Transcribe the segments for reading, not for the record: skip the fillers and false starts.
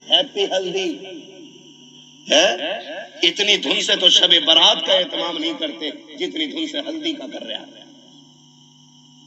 Happy ہلدی ہے، اتنی دھن سے تو شب برات کا اہتمام نہیں کرتے جتنی دھن سے ہلدی کا کر رہا ہے۔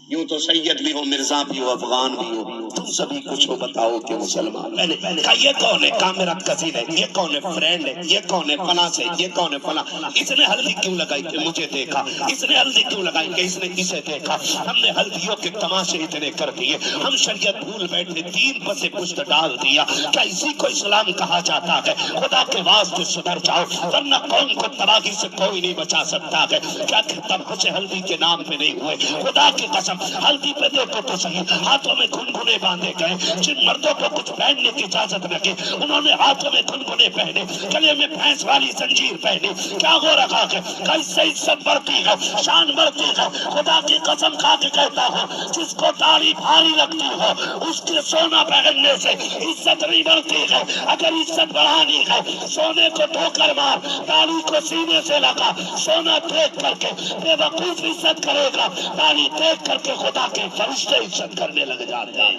یوں تو سید بھی ہو، مرزا بھی ہو، افغان بھی ہو، تم سبھی کچھ ہو بتاؤ کہ مسلمان۔ میں نے کہا یہ کون ہے؟ کہا میرا کزن ہے، یہ کون ہے؟ فرینڈ ہے، یہ کون ہے؟ فلاں سے، یہ کون ہے؟ فلاں۔ اس نے ہلدی کیوں لگائی کہ مجھے دیکھا، اس نے ہلدی کیوں لگائی کہ اس نے اسے دیکھا، ہم نے ہلدیوں کے تماشے اتنے کر دیے، ہم شریعت بھول بیٹھے، دین پس پشت ڈال دیا۔ کیا اسی کو اسلام کہا جاتا ہے؟ خدا کے واسطے سدھر جاؤ ورنہ قوم کو تباہی سے کوئی نہیں بچا سکتا ہے۔ کیا تماشے ہلدی کے نام پہ نہیں ہوئے؟ خدا کی قسم ہلدی پہ دیکھو تو صحیح، ہاتھوں میں گھنگھنے باندھے گئے، جن مردوں کو کچھ پہننے کی اجازت نہ کی انہوں نے ہاتھوں میں گھنگھنے پہنے، گلے میں بھینس والی زنجیر پہنی۔ کیا ہو رکھا ہے؟ اس سے عزت بڑھتی ہے، شان بڑھتی ہے۔ خدا کی قسم کھا کے کہتا ہوں جس کو داڑھی بھاری لگتی ہو اس کے سونا پہننے سے عزت نہیں بڑھتی ہے۔ اگر عزت بڑھانی ہے سونے کو دھو کر مار، داڑھی کو سینے سے لگا، سونا دیکھ کر کے بے وقوف عزت کرے گا، داڑھی دیکھ کر کے خدا کے فرشتے عزت کرنے لگ جاتے ہیں۔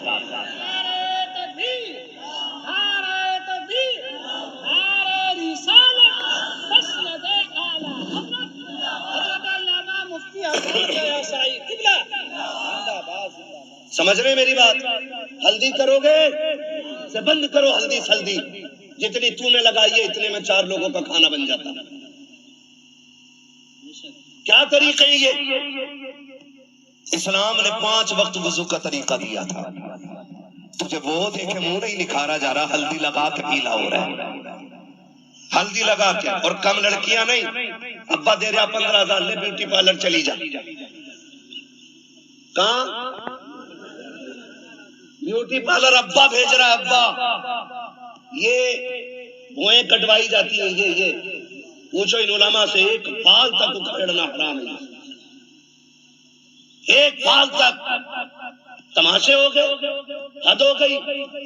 سمجھ رہے میری بات؟ ہلدی کرو گے سے بند کرو ہلدی سلدی، جتنی تو نے لگائی ہے اتنے میں 4 لوگوں کا کھانا بن جاتا۔ کیا طریقے یہ؟ اسلام نے 5 وقت وضو کا طریقہ دیا تھا۔ تجھے وہ دیکھے منہ نہیں نکھارا جا رہا، ہلدی لگا کے پیلا ہو رہا ہے، ہلدی لگا کے۔ اور کم لڑکیاں نہیں، ابا دے رہا 15,000 لے بیوٹی پارلر چلی جا۔ کہاں؟ بیوٹی پارلر ابا بھیج رہا ہے، ابا۔ یہ بھوئیں کٹوائی جاتی ہیں، یہ پوچھو ان علماء سے، ایک بال تک اکھیڑنا حرام ہے، ایک بال تک۔ تماشے ہو گئے، حد ہو گئی۔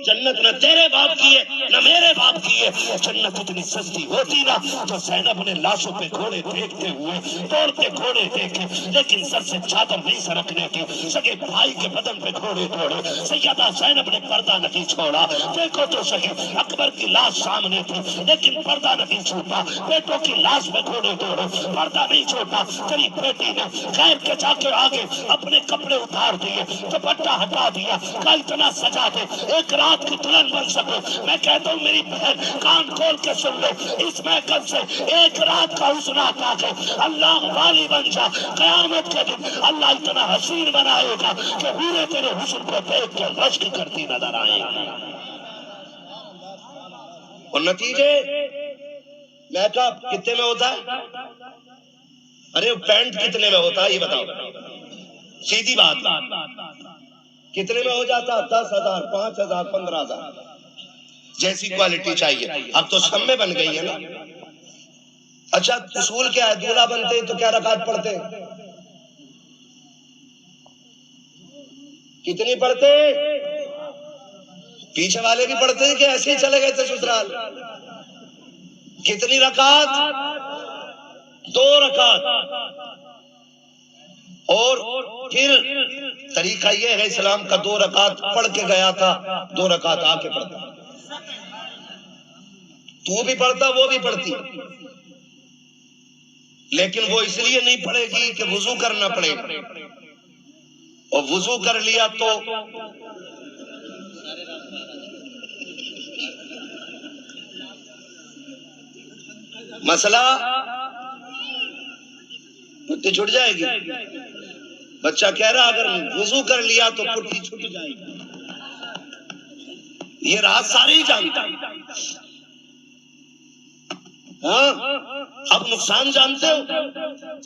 جنت نہ تیرے باپ کی ہے نہ میرے باپ کی ہے۔ جنت اتنی سستی ہوتی نا تو زینب نے لاشوں پہ گھوڑے دیکھتے ہوئے توڑتے گھوڑے دیکھے، لیکن سر سے چادر نہیں سرکنے کی، سگے بھائی کے بدن پہ گھوڑے توڑے۔ سیدہ زینب نے پردہ نہیں چھوڑا۔ دیکھو تو صحیح، اکبر کی لاش سامنے تھی لیکن پردہ نہیں چھوٹا، بیٹوں کی لاش پہ گھوڑے توڑے، پردہ نہیں چھوٹا۔ تیری بیٹی نے غیر کے جا کے آگے اپنے کپڑے اتار دیے، دوپٹہ ہٹا دیا، کا اتنا سجا دے ایک رات کی دلہن بن سکے۔ میں کہتا ہوں میری بہن کان کھول کے سن لو، اس محفل سے ایک رات کا حسن آتا ہے، اللہ والی بن جا، قیامت کے دن اللہ اتنا حسین بنائے گا کہ حوریں تیرے حسن کو دیکھ کے رشک کرتی نظر آئیں گی۔ اور نتیجے میک اپ کتنے میں ہوتا ہے؟ ارے پینٹ کتنے میں ہوتا ہے یہ بتاؤ، سیدھی بات۔ کتنے میں ہو جاتا؟ 10,000، 5,000، 15,000، جیسی کوالٹی چاہیے۔ اب تو سب میں بن گئی ہے نا۔ اچھا اصول کیا ہے؟ دولہا بنتے ہیں تو کیا رکعت پڑھتے ہیں؟ کتنی پڑھتے؟ پیچھے والے بھی پڑھتے ہیں کہ ایسے ہی چلے گئے تھے سسرال؟ کتنی رکعت؟ 2 رکعت۔ اور پھر طریقہ یہ ہے اسلام کا، 2 رکعت پڑھ کے گیا تھا، 2 رکعت آ کے پڑھتا۔ تو بھی پڑھتا وہ بھی پڑھتی، لیکن وہ اس لیے نہیں پڑھے گی کہ وضو کرنا پڑے گا، اور وضو کر لیا تو مسئلہ پٹی چھٹ جائے گی۔ بچہ کہہ رہا اگر وضو کر لیا تو پٹی چھٹ جائے گی، یہ راز سارے ہی جانتا۔ ہاں اب نقصان جانتے ہو؟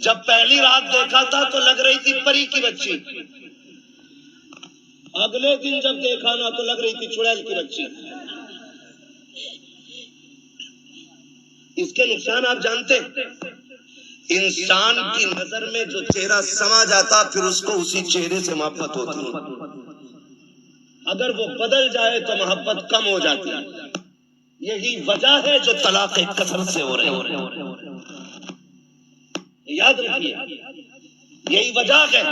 جب پہلی رات دیکھا تھا تو لگ رہی تھی پری کی بچی، اگلے دن جب دیکھا نا تو لگ رہی تھی چڑیل کی بچی۔ اس کے نقصان آپ جانتے ہیں؟ انسان کی نظر میں جو چہرہ سما جاتا پھر اس کو اسی چہرے سے محبت ہوتی ہے، اگر وہ بدل جائے تو محبت کم ہو جاتی ہے۔ یہی وجہ ہے جو طلاق کثرت سے ہو رہے ہیں۔ یاد رکھیے یہی وجہ ہے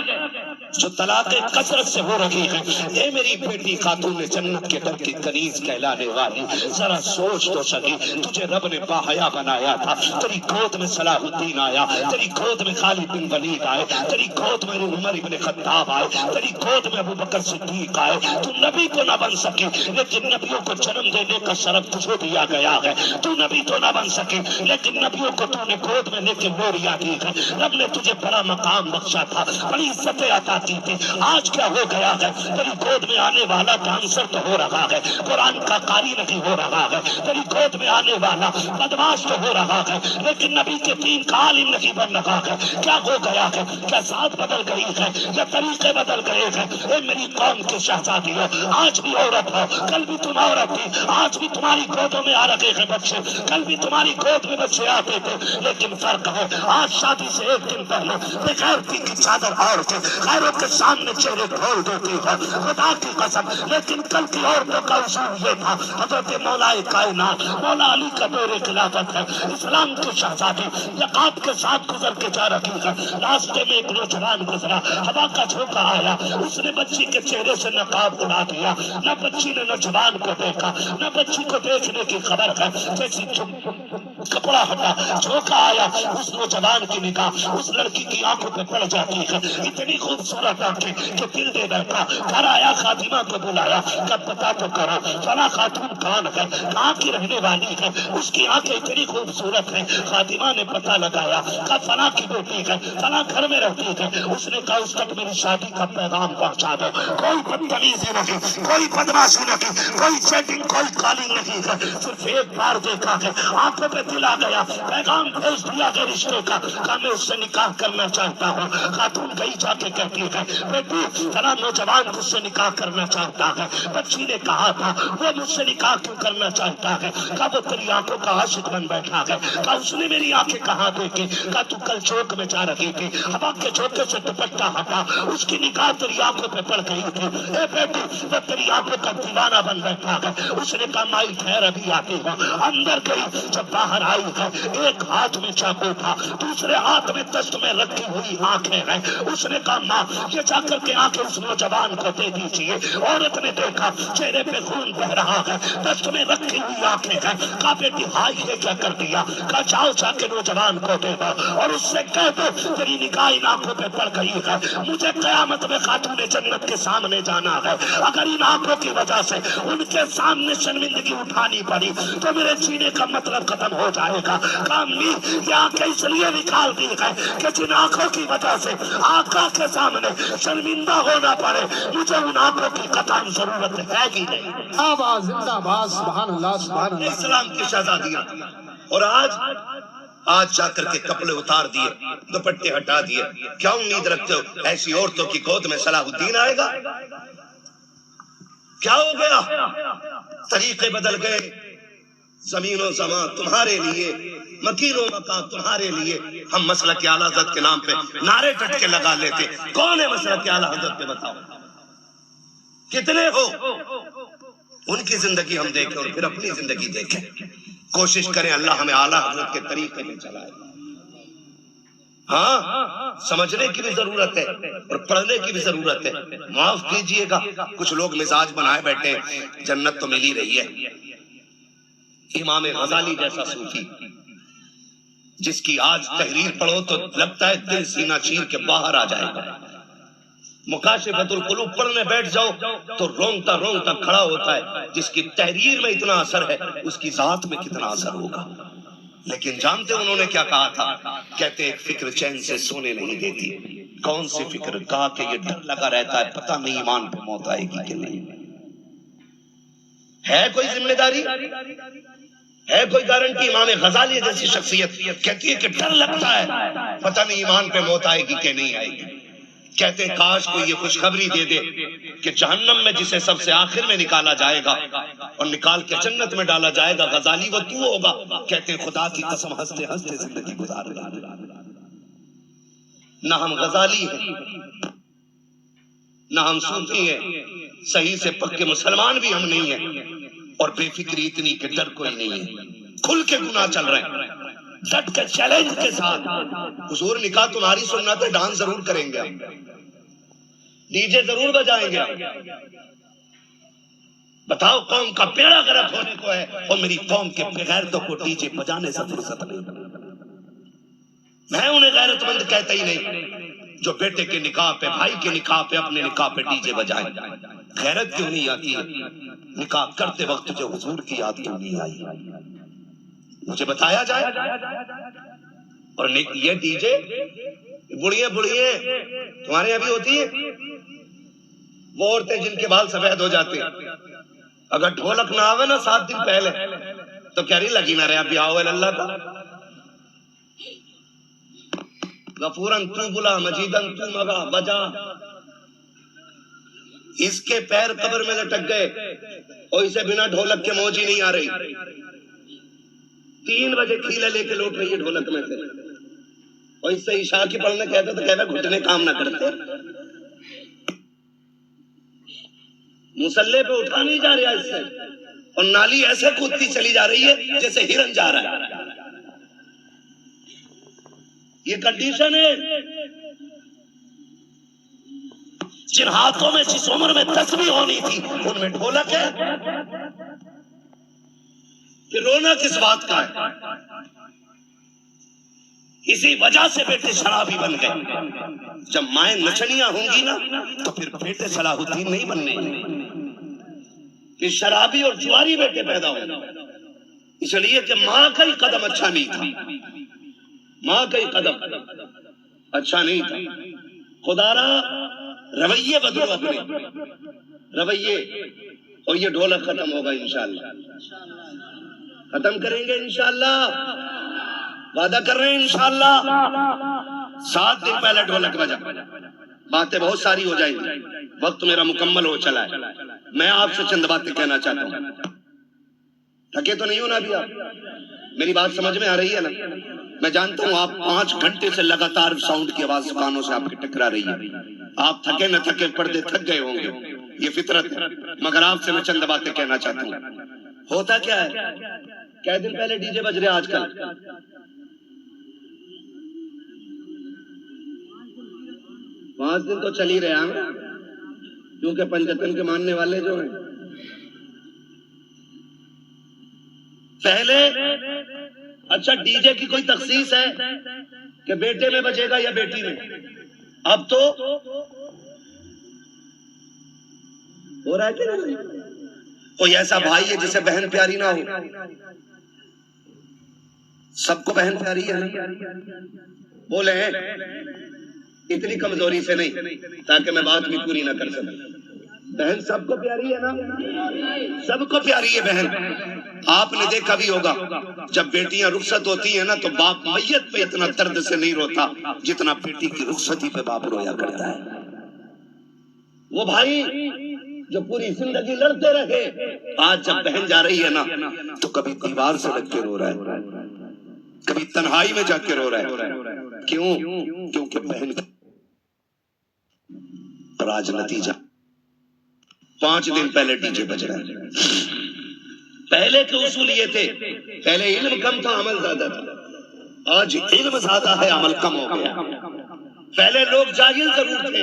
جو طلاق کثرت سے ہو رہی ہے. اے میری بیٹی خاتون جنت کے در کی کنیز کہلانے والی، ذرا سوچ تو سکی، تجھے رب نے باحیا بنایا تھا. تیری گود میں صلاح الدین آیا، تیری گود میں خالد بن ولید آئے، تیری گود میں عمر ابن خطاب آئے، تیری گود میں ابو بکر صدیق آئے. تو نبی تو نہ بن سکی، لیکن نبیوں کو جنم دینے کا شرف تجھے دیا گیا ہے. تو نبی تو نہ بن سکی، لیکن نبیوں کو تو نے گود میں لے کے لوریاں دی ہے. رب نے تجھے بڑا مقام بخشا تھا، بڑی عزتیں عطا کی تھی. آج کیا ہو گیا ہے؟ تیری گود میں آنے والا ڈانسر تو ہو رہا ہے، قرآن کا قاری نہیں ہو رہا ہے. تیری گود میں آنے والا بدماش تو ہو رہا ہے، لیکن نبی کے دین کا عالم نہیں بن رہا ہے. کیا ہو گیا ہے؟ کیا ذات بدل گئی ہے یا طریقے بدل گئے ہیں؟ اے میری قوم کے شہزادیوں، آج بھی عورت ہو، کل بھی تم عورت تھی. آج بھی تمہاری گودوں میں آ رہے ہیں بچے، کل بھی تمہاری گود میں بچے آتے تھے. لیکن فرق ہے، آج شادی سے ایک دن پہلے بغیر کی چادر اوڑھ کے غیروں کے سامنے چہرے کھول دیتی ہے. خدا کی قسم، لیکن کل کی عورتوں کا اصول یہ تھا. حضرت مولا کائنات مولا علی کا دور خلافت ہے، اسلام کی شہزادی لقاب کے ساتھ گزر کے جا رہی ہے. راستے میں ایک نوجوان گزرا، ہوا کا جھونکا آیا، اس نے بچی کے چہرے سے نقاب اڑا دیا. نہ بچی نے نوجوان کو دیکھا، نہ بچی کو دیکھنے کی خبر ہے. جیسی کپڑا ہٹا، جھونکا آیا، اس نوجوان کی نگاہ اس لڑکی کی آنکھوں پہ پڑ جاتی ہے. اتنی خوبصورت آنکھیں کہ دل دے بیٹھا. گھر آیا، خاتمہ کو بلایا، کب پتا تو کرو فلاں خاتون کون ہے، کہاں کی رہنے والی ہے، اس کی آنکھیں اتنی خوبصورت ہیں. خاتمہ نے پتا لگایا، کہا فلاں کی بیٹی ہے، فلاں گھر میں رہتی ہے. اس نے کہا اس تک میری شادی کا پیغام پہنچا دو. کوئی بدتمیزی نہیں، کوئی بدماشی نہیں، کوئی چیٹنگ، کوئی کالنگ نہیں ہے. صرف ایک بار دیکھا ہے، آنکھوں پہ دل آ گیا، پیغام بھیج دیا ہے رشتے کا. کہا میں اس سے نکاح کرنا چاہتا ہوں. خاتون گئی جا کے کہتی ہے بیٹی فلاں نوجوان مجھ سے نکاح کرنا چاہتا ہے. بچی نے کہا تھا وہ مجھ سے نکاح کیوں کرنا چاہتا ہے؟ کہا وہ تیری آنکھوں کا عاشق بن بیٹھا ہے. کہا اس نے میری آنکھیں کہاں دیکھی؟ کہا تو کل چوک میں جا رہی تھی، ہوا کے جھونکے سے دوپٹہ ہٹا، اس کی نگاہ تیری آنکھوں پہ پڑ گئی تھی. اے بیٹی وہ تیری آنکھوں کا دیوانہ بن بیٹھا ہے. اس نے کہا مائی ٹھہر ابھی آتی ہوں. اندر گئی، جب باہر آئی ہے ایک ہاتھ میں چاقو تھا، دوسرے ہاتھ میں دست میں رکھی ہوئی آنکھیں ہیں. اس نے کہا ماں یہ جا کر کے آنکھیں اس نوجوان کو دے دیجیے. عورت نے دیکھا چہرے پہ خون بہ رہا ہے، دست میں رکھی ہوئی آنکھیں ہیں. کہا بیٹی ہائی یہ کیا کر دیا؟ کہا جاؤ جا کے نوجوان کو دے دو اور اس سے کہہ دو تیری نگاہ ان آنکھوں پہ پڑ گئی ہے. مجھے قیامت میں خاتون جنت کے سامنے جانا ہے. اگر ان آنکھوں کی وجہ سے ان کے سامنے شرمندگی اٹھانی پڑی تو میرے جینے کا مطلب ختم ہو جائے گا. کہا امی یہ آنکھیں اس لیے نکال دی ہے کہ جن آنکھوں کی وجہ سے آقا کے سامنے شرمندہ ہونا پڑے، مجھے ان آنکھوں کی قطعاً ضرورت ہے ہی نہیں. آواز زندہ باد، سبحان اللہ سبحان اللہ. اسلام کی شہزادیاں، اور آج جا کر کے کپڑے اتار دیے، دوپٹے ہٹا دیے. کیا امید رکھتے ہو ایسی عورتوں کی گود میں صلاح الدین آئے گا؟ کیا ہو گیا؟ طریقے بدل گئے. زمین و زمان تمہارے لیے، مکین و مکان تمہارے لیے. ہم مسلک اعلیٰ حضرت کے نام پہ نعرے ٹٹ کے لگا لیتے. کون ہے مسلک اعلیٰ حضرت پہ؟ بتاؤ کتنے ہو؟ ان کی زندگی ہم دیکھیں اور پھر اپنی زندگی دیکھیں. کوشش کریں اللہ ہمیں اعلیٰ حضرت کے طریقے میں چلائے. ہاں سمجھنے کی بھی ضرورت ہے اور پڑھنے کی بھی ضرورت ہے. معاف کیجئے گا کچھ لوگ مزاج بنائے بیٹھے، جنت تو مل ہی رہی ہے. امام غزالی جیسا صوفی جس کی آج تحریر پڑھو تو لگتا ہے دل سینہ چیر کے باہر آ جائے گا. مکاشفۃ القلوب پڑھنے بیٹھ جاؤ تو رونگتا رونگتا کھڑا ہوتا ہے. جس کی تحریر میں اتنا اثر ہے اس کی ذات میں کتنا اثر ہوگا. لیکن جانتے انہوں نے کیا کہا تھا؟ کہتے ایک فکر چین سے سونے نہیں دیتی. کون سی فکر؟ کہا کہ یہ ڈر لگا رہتا ہے پتہ نہیں ایمان پہ موت آئے گی کہ نہیں. ہے کوئی ذمہ داری؟ ہے کوئی گارنٹی؟ امام غزالی جیسی شخصیت کہتی ہے کہ ڈر لگتا ہے پتہ نہیں ایمان پہ موت آئے گی کہ نہیں آئے گی. کہتے ہیں کاش کوئی یہ خوشخبری دے دے کہ جہنم میں جسے سب سے آخر میں نکالا جائے گا اور نکال کے جنت میں ڈالا جائے گا غزالی وہ تو ہوگا. کہتے ہیں خدا کی قسم ہنستے ہنستے زندگی گزار رہے ہیں. نہ ہم غزالی ہیں نہ ہم صوفی ہیں، صحیح سے پکے مسلمان بھی ہم نہیں ہیں، اور بے فکری اتنی کہ ڈر کوئی نہیں ہے. کھل کے گناہ چل رہے ہیں. ڈٹ کے چیلنج کے ساتھ، حضور نکاح تمہاری سنت ہے، ڈانس ضرور کریں گے، ڈی جے ضرور بجائیں گے، بتاؤ قوم کا بیڑا غرق ہونے کو ہے اور میری قوم کے غیرتوں کو ڈی جے بجانے سے فرصت نہیں۔ میں انہیں غیرت مند کہتا ہی نہیں جو بیٹے کے نکاح پہ، بھائی کے نکاح پہ، اپنے نکاح پہ ڈی جے بجائے۔ غیرت کیوں نہیں آتی ہے؟ نکاح کرتے وقت جو حضور کی یاد کیوں نہیں آئی؟ مجھے بتایا جائے۔ اور یہ ڈی جے بڑھیے تمہارے یہاں بھی ہوتی ہے، وہ عورتیں جن کے بال سفید ہو جاتے ہیں، اگر ڈھولک نہ آوے نا 7 دن پہلے تو کہہ رہی لگی نہ رہے اب بیاہ ہوئے اللہ کا، غفورن تو بلا مجیدن تو مگا بجا۔ اس کے پیر قبر میں لٹک گئے اور اسے بنا ڈھولک کے موج ہی نہیں آ رہی، 3 بجے کھیلے لے کے لوٹ رہی ہے ڈھولک میں سے، اور اس سے عشاء کی پڑھنے کہتے تو کہتا گھٹنے کام نہ کرتے، مسلح پہ اٹھا نہیں جا رہا اس سے، اور نالی ایسے کودتی چلی جا رہی ہے جیسے ہرن جا رہا ہے۔ یہ کنڈیشن ہے۔ جن ہاتھوں میں جس عمر میں تسبیح ہونی تھی ان میں ڈھولک ہے، کہ رونا کس بات کا ہے؟ اسی وجہ سے بیٹے شرابی بن گئے۔ جب مائیں نچنیاں ہوں گی نا تو پھر بیٹے صلاح الدین نہیں بننے، کہ شرابی اور جواری بیٹے پیدا ہوں، اس لیے کہ ماں کا ہی قدم اچھا نہیں تھا، ماں کا ہی قدم اچھا نہیں تھا۔ خدا را رویے بدلو اپنے رویے، اور یہ ڈھولک ختم ہوگا انشاءاللہ، ختم کریں گے انشاءاللہ، وعدہ کر رہے ہیں انشاءاللہ۔ 7 دن پہلے ڈھولک بجا، باتیں بہت ساری ہو جائیں گی، وقت میرا مکمل ہو چلا ہے، میں آپ سے چند باتیں کہنا چاہتا ہوں۔ تھکے تو نہیں ہو نا ابھی آپ؟ میری بات سمجھ میں آ رہی ہے نا؟ میں جانتا ہوں آپ 5 گھنٹے سے لگاتار ساؤنڈ کی آواز کانوں سے آپ کی ٹکرا رہی ہے، آپ تھکے نہ تھکے پردے تھک گئے ہوں گے، یہ فطرت ہے، مگر آپ سے میں چند باتیں کہنا چاہتا ہوں۔ ہوتا کیا ہے؟ کئی دن پہلے ڈی جے بج رہے آج کل، 5 دن تو چل ہی رہے ہیں، کیونکہ پنجتن کے ماننے والے جو ہیں پہلے، اچھا ڈی جے کی کوئی تخصیص ہے کہ بیٹے میں بجے گا یا بیٹی میں؟ اب تو ہو رہا ہے کہ نہیں؟ کوئی ایسا بھائی ہے جسے بہن پیاری نہ ہو؟ سب کو بہن پیاری ہے نا؟ بولے اتنی کمزوری سے نہیں تاکہ میں بات بھی پوری نہ کر سکوں۔ بہن سب کو پیاری ہے نا؟ سب کو پیاری ہے بہن۔ آپ نے دیکھا بھی ہوگا جب بیٹیاں رخصت ہوتی ہیں نا تو باپ میت پہ اتنا درد سے نہیں روتا جتنا بیٹی کی رخصتی پہ باپ رویا کرتا ہے۔ وہ بھائی جو پوری زندگی لڑتے رہے، آج جب بہن جا رہی ہے نا تو کبھی دیوار سے لگ کے رو رہا ہے، کبھی تنہائی میں جا کے رو رہا ہے۔ کیوں؟ کیونکہ بہن راج نتیجہ 5 دن پہلے ڈی جے بج رہا ہے۔ پہلے کے اصول یہ تھے، پہلے علم کم تھا عمل زیادہ تھا، آج علم زیادہ ہے عمل کم ہو گیا۔ پہلے لوگ جاہل ضرور تھے،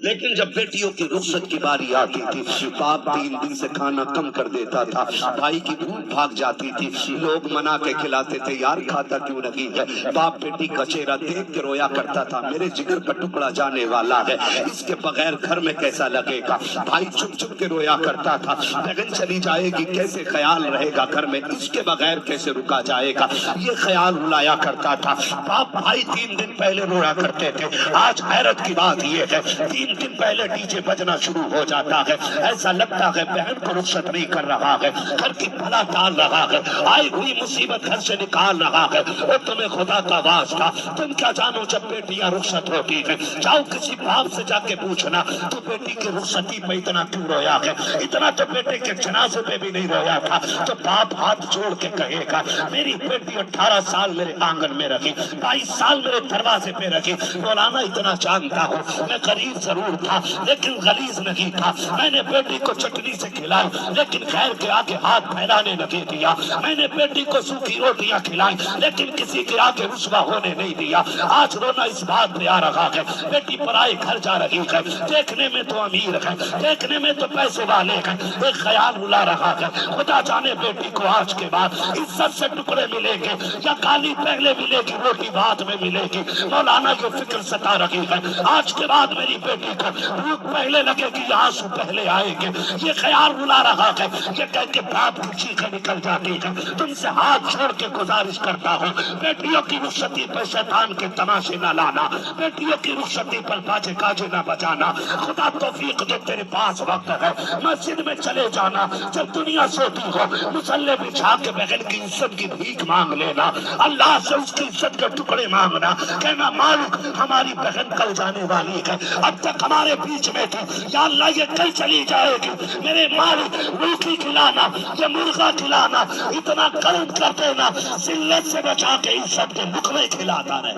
لیکن جب بیٹیوں کی رخصت کی باری آتی تھی باپ 3 دن سے کھانا کم کر دیتا تھا، بھائی کی بھوک بھاگ جاتی تھی، لوگ منا کے کھلاتے تھے، یار کھاتا کیوں نہیں ہے؟ باپ بیٹی کا چہرہ دیکھ کے رویا کرتا تھا، میرے جگر کا ٹکڑا جانے والا ہے، اس کے بغیر گھر میں کیسا لگے گا؟ بھائی چھپ چھپ کے رویا کرتا تھا، لگن چلی جائے گی کیسے خیال رہے گا گھر میں، اس کے بغیر کیسے رکا جائے گا، یہ خیال رلایا کرتا تھا۔ باپ بھائی 3 دن پہلے رویا کرتے تھے، آج حیرت کی بات یہ ہے 3 دن پہلے ڈی جے بجنا شروع ہو جاتا ہے، ایسا لگتا ہے بہن کو رخصت نہیں کر رہا ہے، گھر کی بلا ڈال رہا ہے، آئی ہوئی مصیبت گھر سے نکال رہا ہے۔ اور تمہیں خدا کا واسطہ، تم کیا جانو جب بیٹیاں رخصت ہوتی ہیں، جاؤ کسی باپ سے جا کے پوچھنا تو بیٹی کی رخصتی پہ اتنا کیوں رویا ہے؟ اتنا تو بیٹے کے جنازے پہ بھی نہیں رویا تھا۔ تو باپ ہاتھ جوڑ کے کہے گا میری بیٹی 18 سال میرے آنگن میں رکھی، 22 سال میرے دروازے پہ رکھی، مولانا اتنا جانتا ہوں میں غریب ضرور ضرور تھا لیکن غلیظ نہیں تھا. میں نے بیٹی کو چٹنی سے کھلائی لیکن غیر کے آگے ہاتھ پھیلانے نہیں دیا. میں نے بیٹی کو سوکھی روٹیاں کھلائی لیکن کسی کے آگے رسوا ہونے نہیں دیا. آج رونا اس بات پہ آ رہا ہے بیٹی پرائے گھر جا رہی ہے, دیکھنے میں تو امیر ہے, دیکھنے میں تو پیسے والے ہیں, ایک خیال رلا رہا ہے خدا جانے بیٹی کو آج کے بعد عزت سے ٹکڑے ملیں گے یا گالی پہلے ملے گی روٹی بعد میں ملے گی. مولانا یہ فکر ستا رہی ہے آج کے بعد میری بیٹی کو بھوک پہلے لگے گی یا آنسو پہلے آئیں گے. یہ خیال رلا رہا ہے. یہ کہہ کے باپ کی چیخیں نکل جاتی ہے. تم سے ہاتھ چھوڑ کے گزارش کرتا ہوں بیٹیوں کی رخصتی پر شیطان کے تماشے نہ لانا, بیٹیوں کی رخصتی پر باجے گاجے نہ بجانا. خدا توفیق دے تیرے پاس وقت ہے مسجد میں چلے جانا جب دنیا سوتی ہو مصلے بچھا کے بہن کی عزت کی بھیک مانگ لینا, اللہ سے اس کی عزت کے ٹکڑے مانگنا, کہنا مالک ہماری بہن کل جانے والی ہے اب تک ہمارے بیچ میں تھی یا اللہ یہ کل چلی جائے گی, میرے مالک روٹی کھلانا یا مرغا کھلانا اتنا کرم کر دینا ذلت سے بچا کے عزت کے لقمے کھلاتا رہے.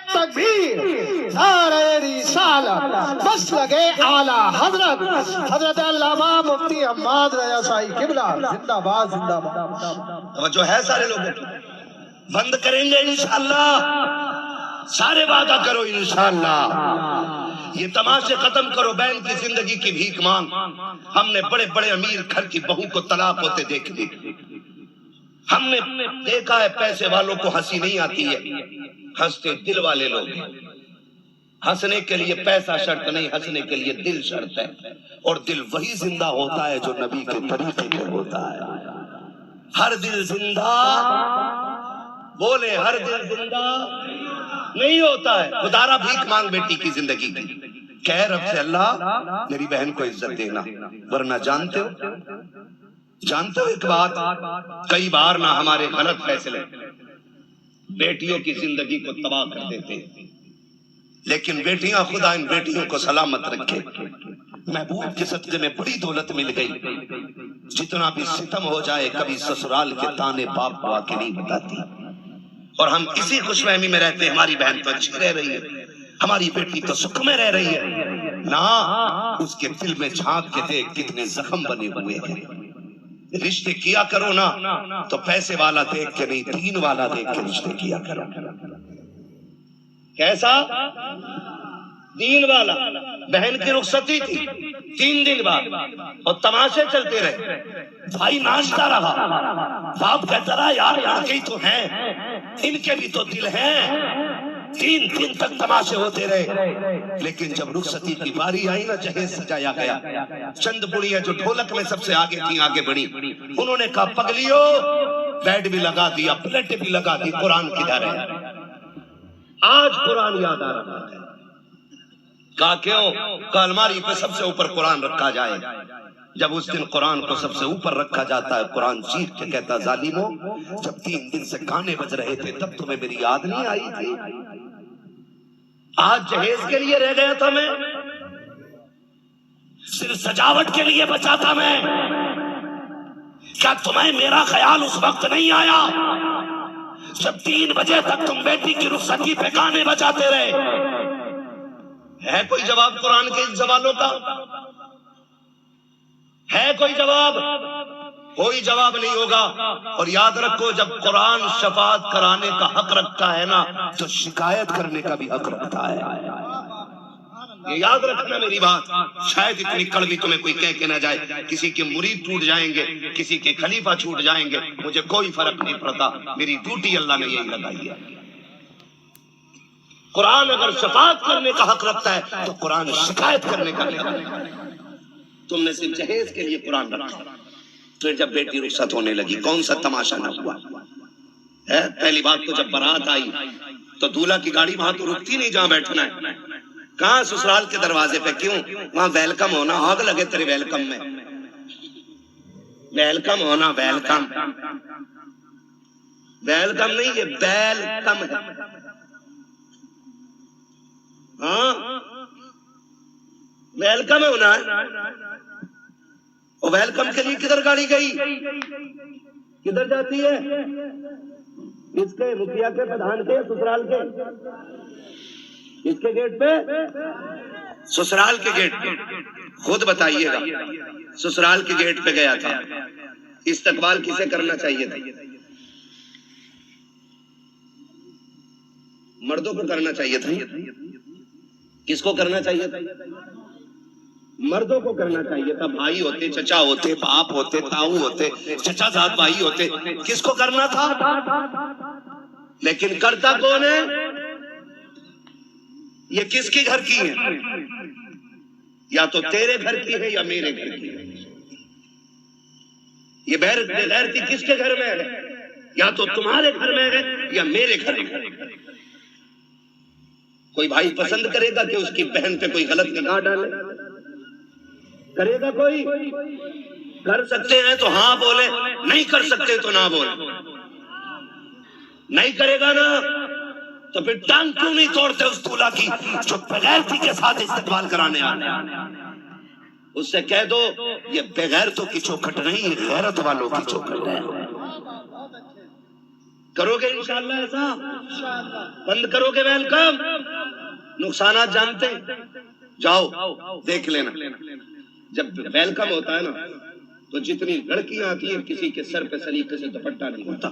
تکبیر, نعرہ رسالت, بس لگے اعلیٰ حضرت حضرت علامہ مفتی حماد رضا صاحب قبلہ زندہ باد زندہ باد. توجہ ہے سارے لوگوں, بند کریں گے انشاءاللہ, سارے وعدہ کرو انشاءاللہ. یہ تماشے ختم کرو, بہن کی زندگی کی بھیک مانگ. ہم نے بڑے بڑے امیر گھر کی بہو کو طلاق ہوتے دیکھ لی, ہم نے دیکھا ہے پیسے والوں کو ہنسی نہیں آتی ہے, ہنستے دل والے لوگ ہیں. ہنسنے کے لیے پیسہ شرط نہیں, ہنسنے کے لیے دل شرط ہے, اور دل وہی زندہ ہوتا ہے جو نبی کے طریقے پہ ہوتا ہے. ہر دل زندہ بولے, ہر دل زندہ نہیں ہوتا ہے. خدارا بھیک مانگ بیٹی کی زندگی کی, کہہ رب سے اللہ میری بہن کو عزت دینا, ورنہ جانتے ہو ایک بات, کئی بار نہ ہمارے غلط فیصلے بیٹیوں کی زندگی کو تباہ کر دیتے ہیں, لیکن بیٹیاں خدا ان بیٹیوں کو سلامت رکھے. محبوب کے صدقے میں بڑی دولت مل گئی, جتنا بھی ستم ہو جائے کبھی سسرال کے تانے باپ کو آ کے نہیں بتاتی, اور ہم اسی خوش فہمی میں رہتے ہیں ہماری بہن تو اچھی رہ رہی ہے, ہماری بیٹی تو سکھ میں رہ رہی ہے. نہ, اس کے دل میں جھانک کے دیکھ کتنے زخم بنے ہوئے ہیں. رشتے کیا کرو نا تو پیسے والا دیکھ کے نہیں, دین والا دیکھ کے رشتے کیا کرو. کیسا دین والا. بہن کی رخصتی تھی 3 دن بعد اور تماشے چلتے رہے, بھائی ناچتا رہا, باپ کہتا رہا یار لڑکے تو ہیں, ان کے بھی تو دل ہیں. 3 دن تک تماشے ہوتے رہے, لیکن جب رخصتی کی باری آئی نا جہیز سجایا گیا, چند بڑیاں جو ڈھولک میں سب سے آگے تھی آگے بڑھی, انہوں نے کہا پگلیو بیڈ بھی لگا دیا, پلیٹ بھی لگا دی, قرآن کدھر ہے؟ آج قرآن یاد آ رہا ہے. کہا کیوں؟ کہا الماری پہ سب سے اوپر قرآن رکھا جائے. جب اس دن قرآن کو سب سے اوپر رکھا جاتا ہے, قرآن چیخ کے کہتا ظالمو جب 3 دن سے گانے بج رہے تھے تب تمہیں میری یاد نہیں آئی تھی؟ آج جہیز کے لیے رہ گیا تھا میں, صرف سجاوٹ کے لیے بچا تھا میں, کیا تمہیں میرا خیال اس وقت نہیں آیا جب 3 بجے تک تم بیٹی کی رخصتی پہ گانے بجاتے رہے؟ ہے کوئی جواب قرآن کے ان سوالوں کا؟ ہے کوئی جواب؟ کوئی جواب نہیں ہوگا. اور یاد رکھو جب قرآن شفاعت کرانے کا حق رکھتا ہے نا تو شکایت کرنے کا بھی حق رکھتا ہے. یہ یاد رکھنا میری بات, شاید اتنی کڑوی تمہیں کوئی کہہ کے نہ جائے, کسی کے مرید ٹوٹ جائیں گے, کسی کے خلیفہ چھوٹ جائیں گے, مجھے کوئی فرق نہیں پڑتا, میری ڈیوٹی اللہ نے یہی لگائی ہے. قرآن اگر شفاعت کرنے کا حق رکھتا ہے تو قرآن شکایت کرنے کا نہیں. تم نے صرف جہیز کے لیے قرآن رکھا, پھر جب بیٹی رخصت ہونے لگی کون سا تماشا نہ ہوا؟ پہلی بات تو جب بارات آئی تو دولہا کی گاڑی وہاں تو رکتی نہیں جہاں بیٹھنا ہے, کہاں سسرال کے دروازے پہ, کیوں وہاں ویلکم ہونا, آگ لگے تیرے ویلکم میں, ویلکم ہونا, ویلکم ویلکم نہیں, یہ ویلکم ہے. ہاں ویلکم ہونا ہے. اور ویلکم کے لیے کدھر گاڑی گئی, کدھر جاتی ہے؟ اس کے مکھیا کے, پردھان کے, سسرال کے؟ کس کے گیٹ پہ؟ سسرال کے گیٹ پہ. خود بتائیے گا. سسرال کے گیٹ پہ گیا تھا, استقبال کسے کرنا چاہیے تھا؟ مردوں کو کرنا چاہیے تھا. کس کو کرنا چاہیے تھا؟ مردوں کو کرنا چاہیے تھا. بھائی ہوتے, چچا ہوتے, باپ ہوتے, تاؤ ہوتے, چچا زاد بھائی ہوتے, کس کو کرنا تھا؟ لیکن کرتا کون ہے؟ یہ کس کے گھر کی ہے؟ یا تو تیرے گھر کی ہے یا میرے گھر کی ہے. یہ بغیرتی کس کے گھر میں ہے؟ یا تو تمہارے گھر میں ہے یا میرے گھر میں ہے. کوئی بھائی پسند کرے گا کہ اس کی بہن پہ کوئی غلط نگاہ ڈالے؟ کرے گا کوئی؟ کر سکتے ہیں تو ہاں بولے, نہیں کر سکتے تو نہ بولے. نہیں کرے گا نا تو پھر ٹانگ کیوں نہیں توڑتے اس دولہا کی جو بغیرتی کے ساتھ استقبال کرانے آنے. اس سے کہہ دو یہ بغیرتوں کی چوکھٹ نہیں, یہ غیرت والوں کی چوکھٹ ہے. کرو گے انشاءاللہ ایسا؟ بند کرو گے ویلکم؟ نقصانات جانتے جاؤ دیکھ لینا. جب ویلکم ہوتا ہے نا تو جتنی لڑکیاں آتی ہیں کسی کے سر پہ سلیقے سے دوپٹہ نہیں ہوتا,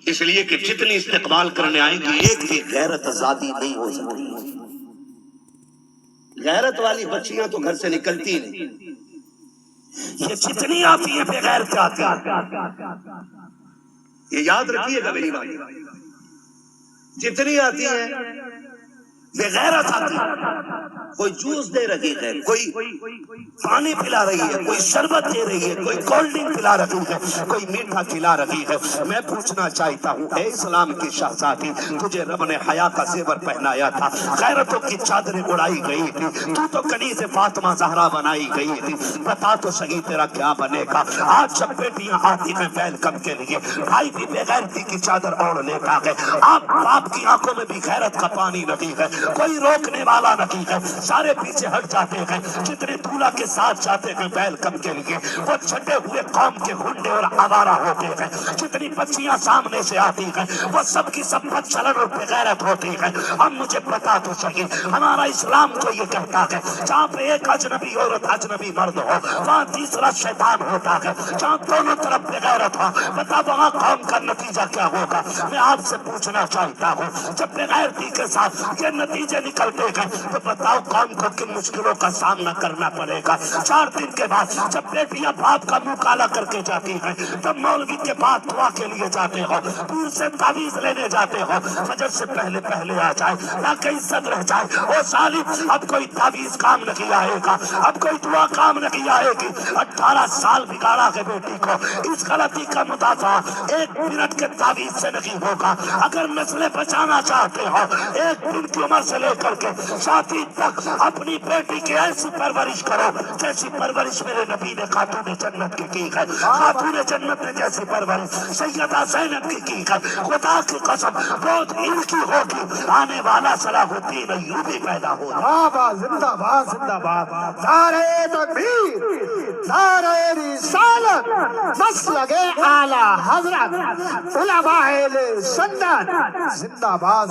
اس لیے کہ جتنی استقبال کرنے آئیں گی ایک بھی غیرت آزادی نہیں ہو سکتی. غیرت والی بچیاں تو گھر سے نکلتی نہیں. یہ جتنی آتی ہیں بغیر سے آتی ہیں, یہ یاد رکھیے گا میری بات. جتنی آتی ہیں بغیرت آتی ہے. کوئی جوس دے رہی ہے, کوئی پانی پلا رہی ہے, کوئی شربت دے رہی ہے, کوئی کولڈ ڈرنک پلا رہی ہے, کوئی میٹھا کھلا رہی ہے. میں پوچھنا چاہتا ہوں اے اسلام کی شہزادی, تجھے رب نے حیا کا زیور پہنایا تھا, غیرتوں کی چادریں اڑائی گئی تھی, تو کنیز فاطمہ زہرا بنائی گئی تھی. بتا تو صحیح تیرا کیا بنے گا؟ آج جب بیٹیاں آتی ہیں ویلکم کے لیے, بھائی بھی بغیرتی کی چادر اوڑھ لیتا ہے. آپ باپ کی آنکھوں میں بھی غیرت کا پانی نہیں ہے, کوئی روکنے والا نہیں ہے, سارے پیچھے ہٹ جاتے ہیں. جتنے دولہا کے ساتھ جاتے ہیں ویلکم کے لیے وہ چھٹے ہوئے قوم کے گنڈے اور آوارہ ہوتے ہیں. جتنی بچیاں سامنے سے آتی ہیں وہ سب کی سب بدچلن اور بغیرت ہوتی ہیں. اب مجھے بتا تو صحیح, ہمارا اسلام تو یہ کہتا ہے جہاں پہ ایک اجنبی عورت اجنبی مرد ہو وہاں تیسرا شیطان ہوتا ہے. جہاں دونوں طرف بغیرت ہو بتا وہاں قوم کا نتیجہ کیا ہوگا؟ میں آپ سے پوچھنا چاہتا ہوں جب بغیرتی کے ساتھ یہ نتیجے نکلتے ہیں تو بتاؤ قوم کو کن مشکلوں کا سامنا کرنا پڑے گا. 4 دن کے بعد جب بیٹیاں باپ کا منہ کالا کر کے جاتی ہیں, تب مولوی کے بعد دعا کے لیے جاتے ہو, پور سے تعویذ لینے جاتے ہو, فجر سے پہلے پہلے آ جائے تاکہ عزت رہ جائے. او ظالم, اب کوئی تعویذ کام نہیں آئے گا, اب کوئی دعا کام نہیں آئے گی. 18 سال بگاڑا ہے بیٹی کو, اس غلطی کا مدافع 1 منٹ کے تعویذ سے نہیں ہوگا. اگر نسلیں بچانا چاہتے ہو 1 دن کی عمر سے لے کر کے شادی تک اپنی بیٹی کی ایسی پرورش کرو جیسی پرورش میرے نبی نے خاتون جنت کی ہے. خاتون جنت نے جیسی پرورش سیدہ زینب کی ہے. خدا کی قسم بہت ان کی ہوگی, آنے والا صلاح الدین ایوبی پیدا ہوگا. زندہ باد زندہ باد. نعرہ تکبیر, نعرہ رسالت, مسلک اعلی حضرت, علماء اہل سنت, زندہ باد.